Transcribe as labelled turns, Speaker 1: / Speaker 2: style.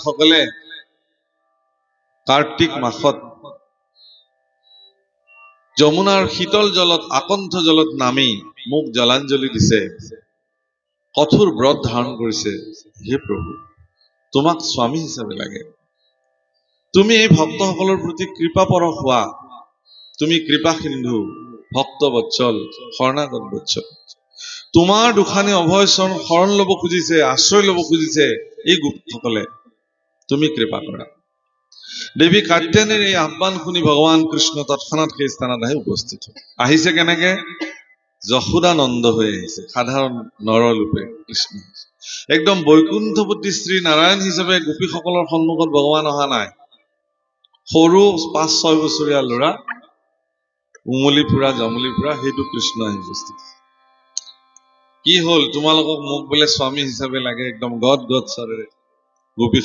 Speaker 1: সকলে কাৰ্তিক মাসত যমুনাৰ শীতল জলত আকণ্ঠ জলত নামি মোক জলাঞ্জলি দিছে, কঠোৰ ব্ৰত ধাৰণ কৰিছে। হে প্ৰভু, তোমাক স্বামী হিচাপে লাগে। তুমি এই ভক্তসকলৰ প্ৰতি কৃপাপৰ হোৱা। তুমি কৃপা সিন্ধু, ভক্ত বৎসল, শৰণাগত বৎসল। তোমাৰ দুখানি অভয় শৰণ লব খুজিছে, আশ্ৰয় লব খুজিছে এই গোপসকলে, তুমি কৃপা কৰা। দেৱী কাত্যায়নীৰ এই আহ্বান শুনি ভগৱান কৃষ্ণ তৎক্ষণাৎ সেই স্থানত আহি উপস্থিত হয়। আহিছে কেনেকে? যশোদানন্দ হৈ আহিছে, সাধাৰণ নৰৰূপে কৃষ্ণ। একদম বৈকুণ্ঠপতি শ্ৰী নাৰায়ণ হিচাপে গোপীসকলৰ সন্মুখত ভগৱান অহা নাই। সৰু 5-6 বছৰীয়া ল'ৰা, উমলি ফুৰা জমলি ফুৰা সেইটো কৃষ্ণ আহি উপস্থিত। কি হল? তোমালোকক মোক বোলে স্বামী হিচাপে লাগে, একদম গদ গদ স্বৰেৰে গোপী